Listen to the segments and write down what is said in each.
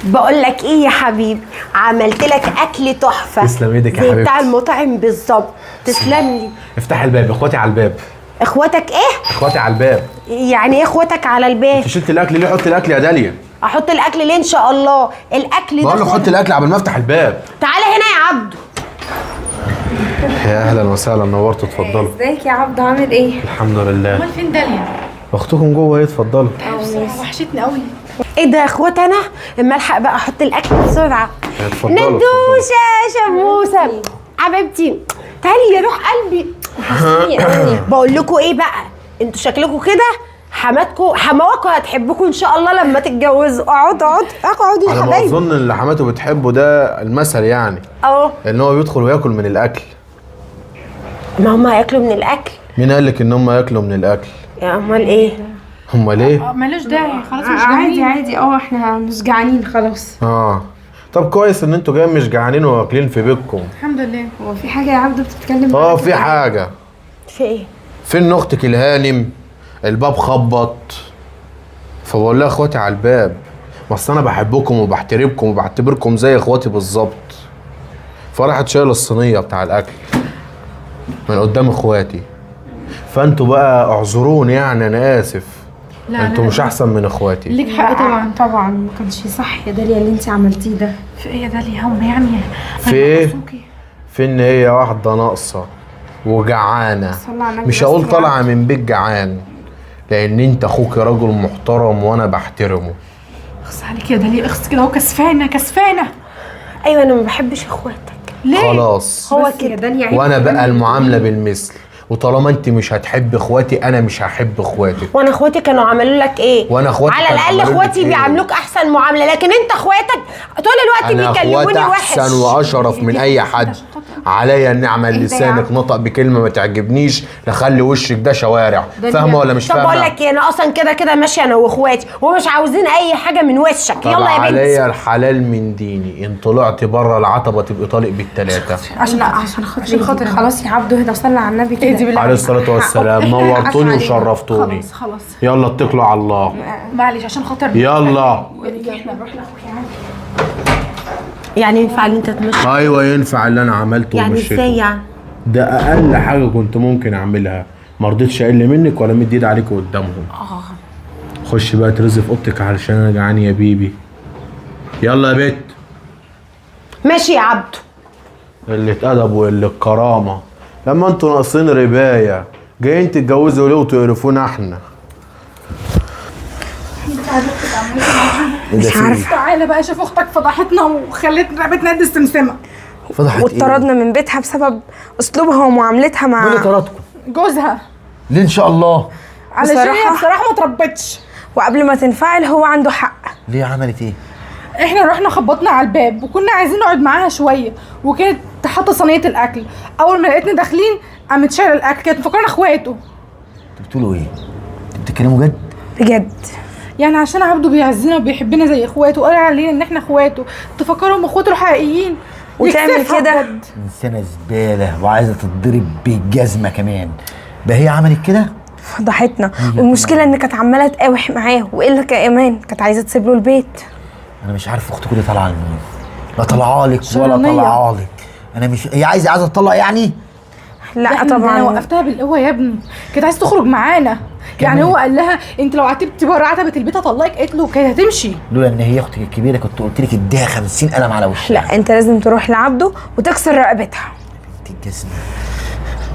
بقول لك ايه يا حبيبي، عملت لك اكل تحفه. تسلم ايدك يا حبيبتي، زي بتاع المطاعم بالظبط. تسلم لي. افتح الباب، اخواتي على الباب. اخواتك ايه؟ اخواتي على الباب. يعني ايه اخواتك على الباب؟ انت شلت الاكل ليه؟ حط الاكل يا داليا. احط الاكل ليه ان شاء الله؟ الاكل ده بقول له حط الاكل قبل ما افتح الباب. تعالى هنا يا عبدو. يا اهلا وسهلا، نورتوا، اتفضلوا. ازيك يا عبدو، عامل ايه؟ الحمد لله. امال فين داليا؟ اختكم جوه ايه، اتفضلوا. وحشتني قوي. ايه ده يا اخوات؟ انا اما الحق بقى احط الاكل بسرعه. اتفضلوا. ندوشه شموسه حبيبتي، تعالي يا روح قلبي. بقول لكم ايه بقى، انتوا شكلكم كده حماكوا هتحبكم ان شاء الله لما تتجوزوا. اقعدوا يا على ما حبايبي. اظن اللي حماته بتحبه ده المثل يعني، ان هو بيدخل وياكل من الاكل. ما هم هياكلوا من الاكل. مين قال لك ان هم ياكلوا من الاكل؟ يا امال ايه؟ امال ايه؟ مالوش داعي، خلاص مش جعانين. عادي احنا مش جعانين خلاص. طب كويس ان انتوا جايين مش جعانين واكلين في بيتكم. الحمد لله. هو في حاجه يا عبدو بتتكلم؟ في حاجه. في ايه؟ فين اختك الهانم؟ الباب خبط، فبقول لها اخواتي على الباب. بس انا بحبكم وبحترمكم وبعتبركم زي اخواتي بالظبط. فراحت شايله الصينيه بتاع الاكل من قدام اخواتي. فانتوا بقى اعذروني، يعني انا اسف. لا انتوا مش احسن من اخواتي. ليك حق طبعا. طبعا ما كانش صح يا داليا اللي انت عملتيه ده. في ايه يا داليا؟ هم يعني في ايه؟ في ان هي واحده ناقصه وجعانه، صلى على النبي. مش هقول طالعه من بيت جعان، لان انت اخوك راجل محترم وانا بحترمه. اخس عليك يا داليا، اخس كده. هو كسفانه. ايوه انا ما بحبش اخواتك. ليه؟ خلاص هو يا كده. داليا وانا بقى المعامله بالمثل، وطالما انت مش هتحب اخواتي انا مش هحب اخواتك. وانا اخواتي كانوا عملوا لك ايه؟ وانا اخواتي على كانوا الاقل عملوا لك اخواتي إيه؟ بيعاملوك احسن معامله، لكن انت اخواتك طول الوقت انا بيكلموني اخوات وحش. احسن واشرف من اي حد. عليا ان اعمل لسانك نطق بكلمه ما تعجبنيش لخلي وشك ده شوارع. فاهمه ولا مش فاهمه؟ طب بقول لك ايه، انا اصلا كده ماشيه انا واخواتي ومش عاوزين اي حاجه من وشك. يلا يا بنتي. عليا الحلال من ديني، ان طلعت بره العتبه تبقي طالق بالثلاثه. عشان خاطر خلاص يا عبدو، هدى صلي على النبي كده. اهدي بالله. عليه الصلاه والسلام، نورتوني وشرفتوني. خلاص يلا اتكلوا على الله. معلش عشان خاطر يلا. احنا نروح لاخوك يا عم. يعني ينفع ان انت تمشي؟ ايوه ينفع اللي انا عملته يعني ومشيته. ازاي يعني؟ ده اقل حاجه كنت ممكن اعملها، ما رضيتش اقل منك ولا مد ايدي عليك قدامهم. خش بقى ترزي في اوضتك علشان انا جعان يا بيبي. يلا يا بت. ماشي يا عبدو. قله ادب وقله كرامه، لما انتوا ناقصين ربايه جايين تتجوزوا ليه وتقرفونا احنا؟ مش عارفه. تعالى بقى، شوف اختك فضحتنا وخلت رقبتنا قد السمسمه. فضحت واتطردنا من بيتها بسبب اسلوبها ومعاملتها مع مين اللي طردكم؟ جوزها. ليه ان شاء الله؟ علشان هي بصراحه ما تربتش. وقبل ما تنفعل هو عنده حق. ليه عملت ايه؟ احنا رحنا خبطنا على الباب وكنا عايزين نقعد معاها شويه، وكانت حاطه صينيه الاكل. اول ما لقيتنا داخلين قامت شايله الاكل، كانت مفكرنا اخواته. انتوا بتقولوا ايه؟ انتوا بتتكلموا جد؟ بجد يعني عشان عبده بيعزنا وبيحبنا زي اخواته وقال علينا ان احنا اخواته، تفكرهم اخواته الحقيقيين وتعمل يكسفها كده؟ بجد. انسانه زباله وعايزه تتضرب بالجزمه كمان. ده هي عملت كده؟ فضحتنا. والمشكله ان كانت عماله تقاوح معاه، والا كمان كانت عايزه تسيب له البيت. انا مش عارف اختكم دي طالعه لمين. لا طالعه لك ولا شرانية. طالعه لك. انا مش، هي عايزه تطلق يعني؟ لا انا طبعا. وقفتها بالقوه يا ابني، كانت عايزه تخرج معانا. يعني هو قال لها انت لو عتبتي بره عتبه البيت هطلقك، قالت له كانت هتمشي. لولا ان هي اختك الكبيره كنت قلت لك اديها 50 قلم على وشها. لا انت لازم تروح لعبده وتكسر رقبتها. بنت الجزمه.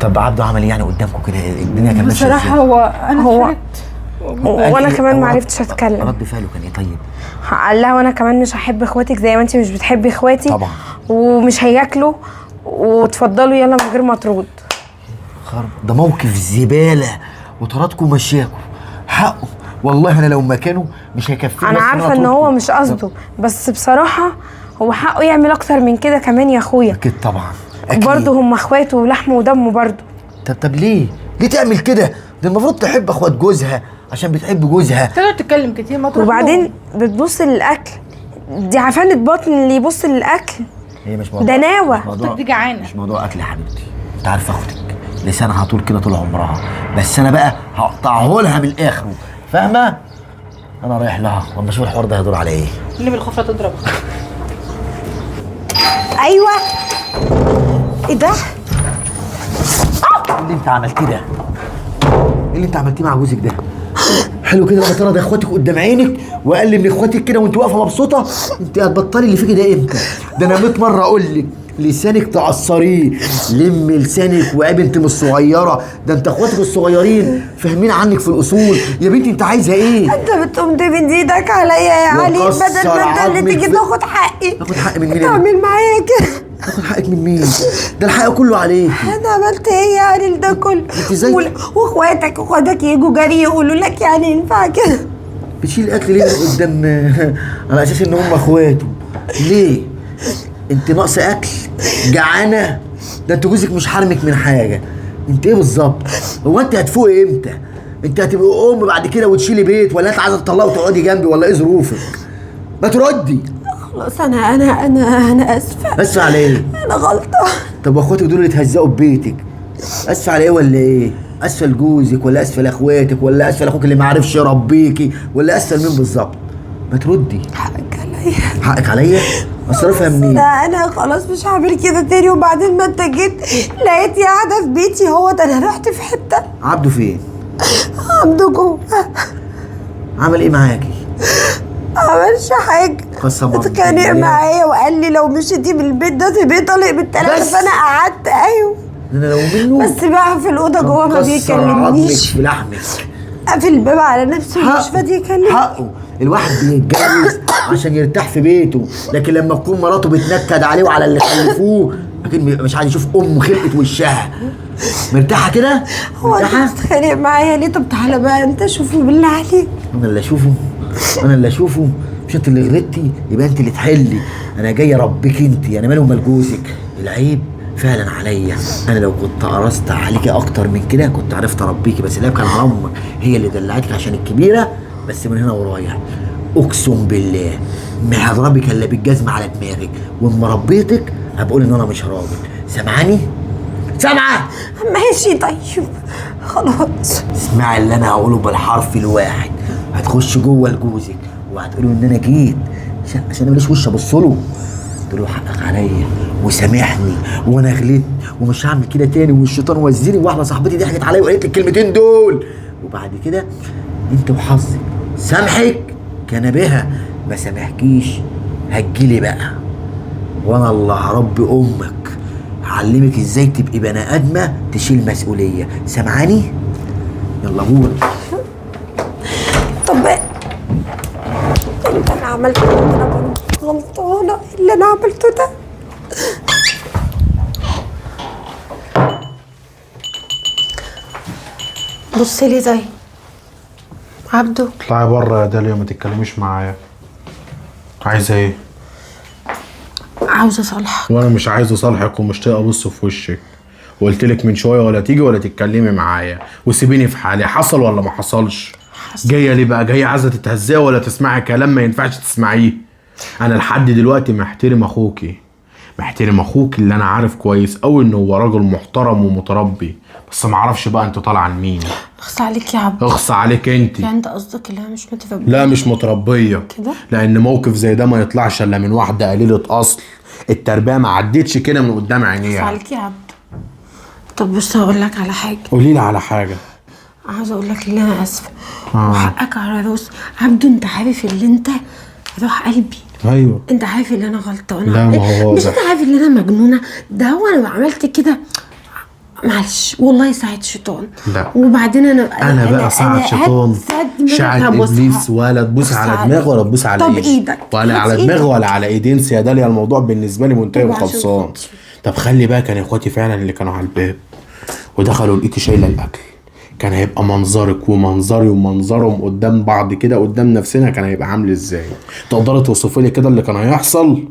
طب عبده عمل ايه يعني قدامكم كده؟ الدنيا كانت ماشيه بصراحه ازاي؟ انا هو- اتفرجت. وانا إيه؟ كمان هو ما عرفتش اتكلم. رد فعله كان ايه طيب؟ قال لها وانا كمان مش هحب اخواتك زي ما انت مش بتحبي اخواتي. طبعا. ومش هياكلوا، وتفضلوا يلا من غير ما ترد. خرب، ده موقف زباله وطردكم ومشاكم. حقه والله، انا لو مكانه مش هيكفيني. انا بس عارفه ان هو مش قصده، بس بصراحه هو حقه يعمل اكتر من كده كمان يا اخويا. اكيد طبعا. أكيد. برضه هم اخواته ولحمه ودمه برضه. طب ليه تعمل كده؟ ده المفروض تحب اخوات جوزها عشان بتحب جوزها. تقدر تتكلم كتير ما تروح وبعدين بتبص للاكل، دي عفانة بطن اللي يبص للاكل. هي مش موضوع دناوة. مش موضوع- دي جعانة. مش موضوع اكل يا حبيبتي. انت عارفه اختك لسانها طول كده طول عمرها، بس انا بقى هقطعه لها من الاخر. فاهمه؟ انا رايح لها واما اشوف الحوار ده هيدور على ايه. اللي بالخفره تضرب. ايوه. ايه ده؟ ايه اللي انت عملتيه ده؟ ايه اللي انت عملتيه مع جوزك ده؟ حلو كده لما ترى ده اخواتك قدام عينك واقل من اخواتك كده وانت واقفه مبسوطه؟ انت هتبطلي اللي فيكي ده امتى؟ ده انا 100 مره اقول لك لسانك تقصريه، لمي لسانك وعيب انت مش صغيره، ده انت اخواتك الصغيرين فاهمين عنك في الاصول. يا بنتي انت عايزه ايه؟ انت بتقوم تمد ايدك عليا يا علي بدل ما انت اللي تيجي تاخد حقي. تاخد حق من مين؟ تعمل معايا كده. تاخد حقك من مين؟ ده الحق كله عليك. انا عملت ايه يعني ده كله؟ انت ازاي؟ واخواتك يجوا جري يقولوا لك يعني ينفع كده؟ بتشيل الاكل ليه من قدام على اساس ان هم اخواته؟ ليه؟ انت ناقص اكل؟ جعانه؟ ده انت جوزك مش حارمك من حاجه. انت ايه بالظبط؟ هو انت هتفوقي امتى؟ انت هتبقي ام بعد كده وتشيلي بيت، ولا انت عايزه تطلقي وتقعدي جنبي، ولا ايه ظروفك؟ ما تردي. خلاص انا اسفه. اسفه على ايه؟ انا غلطه. طب واخواتك دول اللي اتهزقوا ببيتك اسفه على ايه ولا ايه؟ اسفه لجوزك ولا اسفه لاخواتك ولا اسفه لاخوك اللي ما عرفش يربيكي ولا اسفه لمين بالظبط؟ ما تردي. حقك عليا. حقك عليا؟ اصرفها منين؟ لا انا خلاص مش هعمل كده تاني. وبعدين ما انت جيت لقيتني قاعده في بيتي، هو ده انا رحت في حته. عبده فين؟ عبده جوه. عمل ايه معاكي؟ عملش حاجه. قسما اتخانق بالله. معايا وقال لي لو مشيتي من البيت ده تبقي طالق بالتلاته. بس. فانا قعدت. ايوه انا لو منه بس بقى في الاوضه جوه ما كسر عظمك بيكلمنيش. في لحمك. قافل الباب على نفسه ومش فاضي يكلمني. حقه. الواحد بيتجوز عشان يرتاح في بيته، لكن لما تكون مراته بتنكد عليه وعلى اللي خلفوه اكيد مش عايز يشوف امه خلقت وشها. مرتاحه كده؟ هو انت مرتاحه؟ بتتخانق معايا ليه؟ طب تعالى بقى انت شوفه بالله عليك. انا اللي اشوفه؟ انا اللي اشوفه؟ مش انت اللي غلطتي؟ يبقى انت اللي تحلي. انا جاي اربيك انت، انا مالي ومال جوزك. العيب فعلا عليا. انا لو كنت قرصت عليكي اكتر من كده كنت عرفت اربيكي، بس العيب كان على امك، هي اللي دلعتك عشان الكبيره. بس من هنا ورايح اقسم بالله ما هضربك الا بالجزمه على دماغك، واما ربيتك هبقول ان انا مش راجل. سامعاني؟ سامعه؟ ماشي طيب خلاص. اسمعي اللي انا هقوله بالحرف الواحد. هتخش جوه لجوزك وهتقولوا ان انا جيت عشان انا ماليش وش ابص له. قلت له حقك عليا وسامحني وانا غلطت ومش هعمل كده تاني، والشيطان وزني، واحده صاحبتي ضحكت عليا وقالت لي الكلمتين دول، وبعد كده انت وحظك. سامحك كان بها، ما سامحكيش هتجيلي بقى، وانا اللي هربي امك، هعلمك ازاي تبقي بني ادمه تشيل مسؤوليه. سامعاني؟ يلا قول. طب انت اللي عملته ده، انا برضه غلطانه اللي انا عملته ده. بص لي زي عبده. اطلعي بره يا داليا، ما تتكلميش معايا. عايزه ايه؟ عاوزه اصالحك. وانا مش عايز اصالحك ومش طايق ابص في وشك، وقلت لك من شويه ولا تيجي ولا تتكلمي معايا وسيبيني في حالي. حصل ولا ما حصلش؟ جايه ليه بقى؟ جايه عايزه تتهزئي ولا تسمعي كلام ما ينفعش تسمعيه؟ انا لحد دلوقتي محترم اخوكي، محترم اخوك اللي انا عارف كويس قوي انه هو راجل محترم ومتربي، بس ما اعرفش بقى انت طالعه لمين. اخص عليك يا عبد. اخص عليك انت. يعني انت قصدك اللي انا مش متربيه؟ لا مش متربيه كده؟ لان موقف زي ده ما يطلعش الا من واحده قليله اصل، التربيه ما عدتش كده من قدام اخص عينيها. عليك يا عبد. طب بص هقول لك على حاجه. قولي لي على حاجه. عاوزه اقول لك ان انا اسفه وحقك على راسي. عبده انت عارف اللي انت روح قلبي. ايوه انت عارف ان انا غلطانه. لا ما هو مش انت عارف ان انا مجنونه؟ ده هو انا عملت كده معلش والله ساعة شيطان. لا وبعدين انا بقى ساعة شيطان ساعة ابليس، ولا تبوس على دماغ ولا تبوس على طب ايد، ايدك ولا على دماغ ولا على ايدين يا داليا. الموضوع بالنسبه لي منتهي وخلصان. طب خلي بقى، كان اخواتي فعلا اللي كانوا على الباب ودخلوا لقيتي شايله الاكل، كان هيبقى منظرك ومنظري ومنظرهم قدام بعض كده قدام نفسنا كان هيبقى عامل ازاي؟ تقدري توصفي لي كده اللي كان هيحصل؟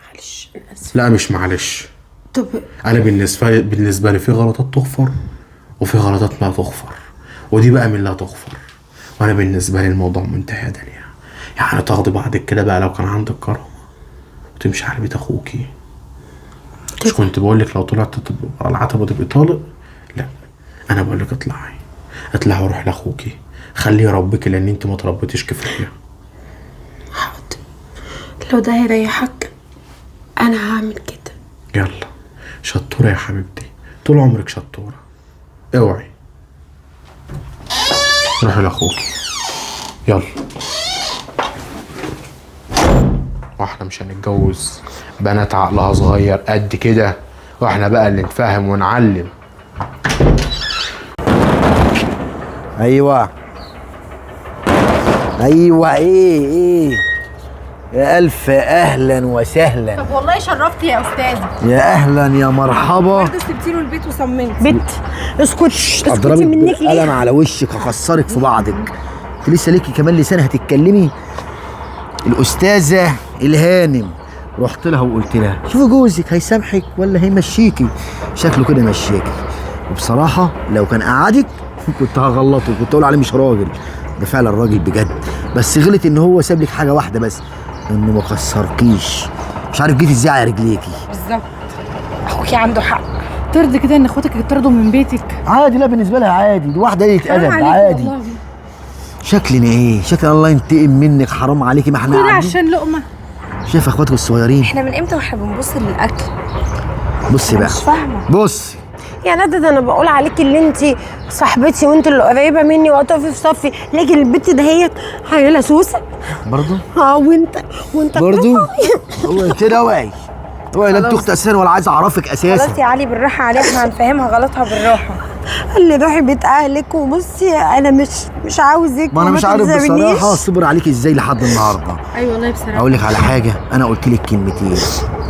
معلش انا اسف. لا مش معلش. طب انا بالنسبه لي في غلطات تغفر وفي غلطات ما تغفر، ودي بقى من لا تغفر، وانا بالنسبه لي الموضوع منتهي يا داليا. يعني تاخدي بعضك كده بقى لو كان عندك كرامه وتمشي على بيت اخوكي. مش كنت بقول لك لو طلعت على العتبه تبقي طالق؟ لا انا بقول لك اطلعي وروحي لاخوكي، خليه يربيك لان انت ما تربيتيش كفايه. حاضر، لو ده هيريحك انا هعمل كده. يلا شطوره يا حبيبتي، طول عمرك شطوره. اوعي روحي لاخوكي يلا. واحنا مش هنتجوز بنات عقلها صغير قد كده، واحنا بقى اللي نفهم ونعلم. ايوه ايه يا الف اهلا وسهلا. طب والله شرفت يا استاذه. يا اهلا يا مرحبا. برضه سبتي له البيت وصممت. بت اسكت اسكتي اضربك منك ليه؟ بالقلم على وشك هكسرك في بعضك. انت لسه ليكي كمان لسان هتتكلمي. الاستاذه الهانم رحت لها وقلت لها شوفي جوزك هيسامحك ولا هيمشيكي. شكله كده مشيكي، وبصراحه لو كان قعدك كنت هغلطه وكنت اقول عليه مش راجل. ده فعلا راجل بجد، بس غلط ان هو ساب لك حاجه واحده بس، انه ما كسركيش. مش عارف جيتي ازاي على رجليكي. بالظبط، اخوكي عنده حق. ترضي كده ان اخواتك يطردوا من بيتك؟ عادي، لا بالنسبه لها عادي، دي واحده قله ادب عادي. والله. شكلنا ايه؟ شكل الله ينتقم منك، حرام عليكي. ما احنا كل قاعدين عشان لقمه. شايف اخواتك الصغيرين. احنا من امتى واحنا بنبص للاكل؟ بصي بقى، مش فاهمه. بصي يا ندى ده انا بقول عليكي اللي انت صاحبتي وانت اللي قريبه مني وهتقفي في صفي، لكن البت دهيت عيله سوسه برضو وانت برضو اوعي كده، اوعي لا انت اختي اساسا ولا عايز اعرفك اساسا. خلاص يا علي بالراحه عليها، احنا هنفهمها غلطها بالراحه. اللي روحي بيت اهلك وبصي انا مش عاوزك. ما انا مش عارف بصراحه اصبر عليكي ازاي لحد النهارده. ايوه والله بصراحه. اقول لك على حاجه، انا قلت لك كلمتين،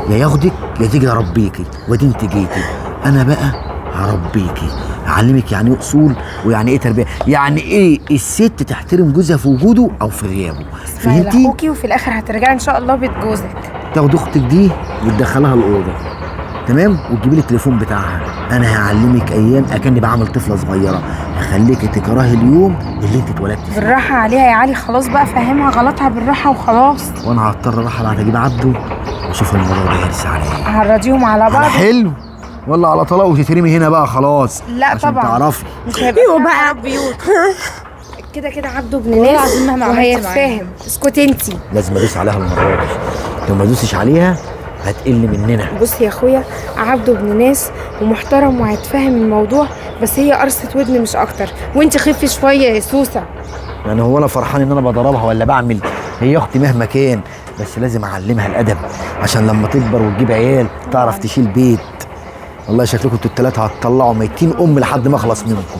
يا ياخدك يا تيجي اربيكي، وادي انت جيتي. انا بقى هربيكي، اعلمك يعني ايه اصول ويعني ايه تربيه، يعني ايه الست تحترم جوزها في وجوده او في غيابه. اسمعي فهمتي؟ لاخوكي وفي الاخر هترجعي ان شاء الله بيت جوزك. تاخد اختك دي وتدخلها الاوضه، تمام، وتجيبي لي التليفون بتاعها. انا هعلمك ايام اكني بعمل طفله صغيره، هخليكي تكرهي اليوم اللي انت اتولدتي فيه. بالراحه عليها يا علي، خلاص بقى فهمها غلطها بالراحه وخلاص. وانا هضطر اروح ابعت اجيب عبده واشوف الموضوع ده هيرسى على ايه. هنراضيهم على على بعض. حلو ولا على طلاق وتترمي هنا بقى خلاص؟ لا عشان طبعا تعرفي. مش هيبقى ايوه فيها بقى. خراب بيوت. كده كده عبده ابن والله ناس العظيم مهما عملت وهيتفاهم. اسكتي انتي. لازم ادوس عليها المره دي، لو ما دوسش عليها هتقل مننا. بص يا اخويا، عبده ابن ناس ومحترم وهيتفهم الموضوع، بس هي قرصة ودن مش اكتر. وانت خفي شويه يا سوسه. يعني هو انا فرحان ان انا بضربها ولا بعمل؟ هي اختي مهما كان، بس لازم اعلمها الادب عشان لما تكبر وتجيب عيال تعرف تشيل بيت. والله شكلكم انتوا التلاته هتطلعوا ميتين لحد ما اخلص منكم.